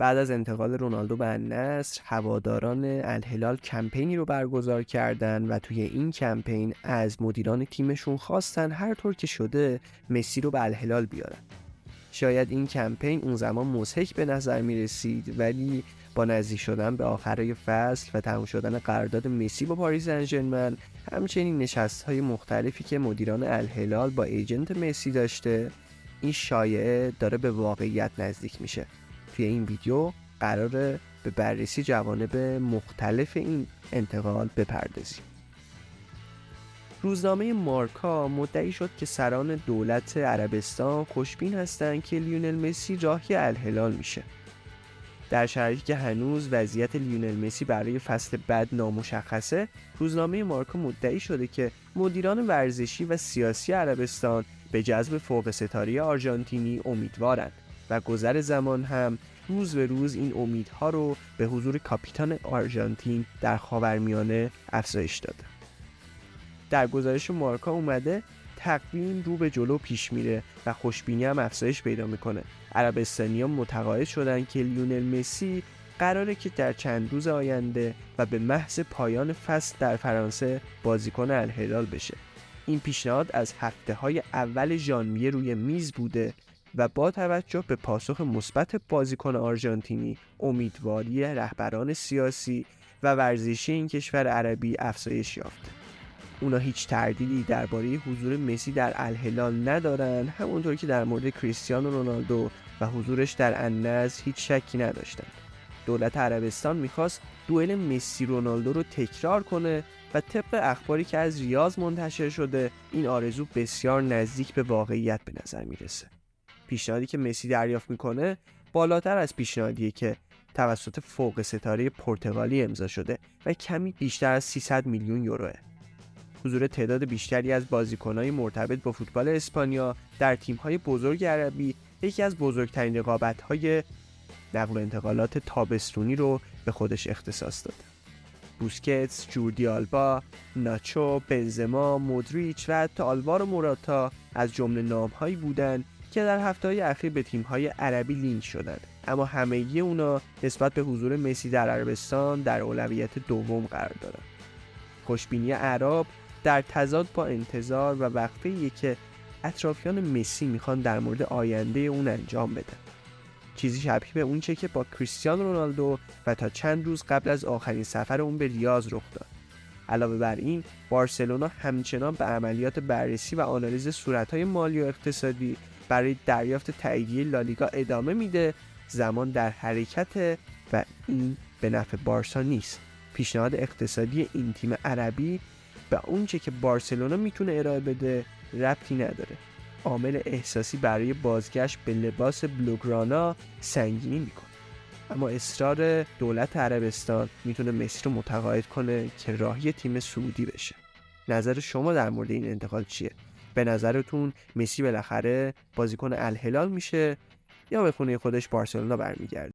بعد از انتقال رونالدو به النصر، هواداران الهلال کمپینی رو برگزار کردن و توی این کمپین از مدیران تیمشون خواستن هر طور که شده مسی رو به الهلال بیارن. شاید این کمپین اون زمان مضحک به نظر می رسید، ولی با نزدیک شدن به آخرای فصل و تموم شدن قرارداد مسی با پاریس سن ژرمن، همچنین نشست‌های مختلفی که مدیران الهلال با ایجنت مسی داشته، این شایعه داره به واقعیت نزدیک میشه. توی این ویدیو قراره به بررسی جوانب مختلف این انتقال بپردازیم. روزنامه مارکا مدعی شد که سران دولت عربستان خوشبین هستند که لیونل مسی راهی الهلال میشه. در شرایطی که هنوز وضعیت لیونل مسی برای فصل بعد نامشخصه، روزنامه مارکا مدعی شده که مدیران ورزشی و سیاسی عربستان به جذب فوق ستاره آرژانتینی امیدوارند و گذر زمان هم روز به روز این امیدها رو به حضور کاپیتان آرژانتین در خاورمیانه افزایش داده. در گزارش مارکا اومده تقویم رو به جلو پیش میره و خوشبینی هم افزایش پیدا میکنه. عربستانیان متقاعد شدن که لیونل مسی قراره که در چند روز آینده و به محض پایان فصل در فرانسه بازیکن الهلال بشه. این پیشنهاد از هفته‌های اول ژانویه روی میز بوده و با توجه به پاسخ مثبت بازیکن آرژانتینی، امیدواری رهبران سیاسی و ورزشی این کشور عربی افزایش یافته. اونا هیچ تردیدی درباره حضور مسی در الهلال ندارن، همونطور که در مورد کریستیانو رونالدو و حضورش در النصر هیچ شکی نداشتن. دولت عربستان میخواست دوئل مسی رونالدو رو تکرار کنه و طبق اخباری که از ریاض منتشر شده این آرزو بسیار نزدیک به واقعیت به نظر میرسه. پیشنهادی که مسی دریافت میکنه بالاتر از پیشنهادیه که توسط فوق ستاره پرتغالی امضا شده و کمی بیشتر از 300 میلیون یوروه. حضور تعداد بیشتری از بازیکنان مرتبط با فوتبال اسپانیا در تیم‌های بزرگ عربی یکی از بزرگترین رقابت‌های نقل و انتقالات تابستونی رو به خودش اختصاص داده. بوسکتس، جوردی آلبا، ناچو، بنزما، مودریچ و حتی آلوارو موراتا از جمله نام‌هایی بودند که در هفته‌های اخیر به تیم‌های عربی لینک شدند، اما همگی اونا نسبت به حضور مسی در عربستان در اولویت دوم قرار دارند. خوشبینی اعراب در تضاد با انتظار و وقفه‌ای که اطرافیان مسی میخوان در مورد آینده اون انجام بدن. چیزی شبیه به اون چه که با کریستیانو رونالدو و تا چند روز قبل از آخرین سفر اون به ریاض رخ داد. علاوه بر این، بارسلونا همچنان به عملیات بررسی و آنالیز صورت‌های مالی و اقتصادی برای دریافت تاییدیه لالیگا ادامه میده. زمان در حرکت و این به نفع بارسا نیست. پیشنهاد اقتصادی این تیم عربی به اونچه که بارسلونا میتونه ارائه بده ربطی نداره. عامل احساسی برای بازگشت به لباس بلوگرانا سنگینی میکنه، اما اصرار دولت عربستان میتونه مسی رو متقاعد کنه که راهی تیم سعودی بشه. نظر شما در مورد این انتقال چیه؟ به نظرتون مسی بالاخره بازیکن الهلال میشه یا به خونه خودش بارسلونا برمیگرده؟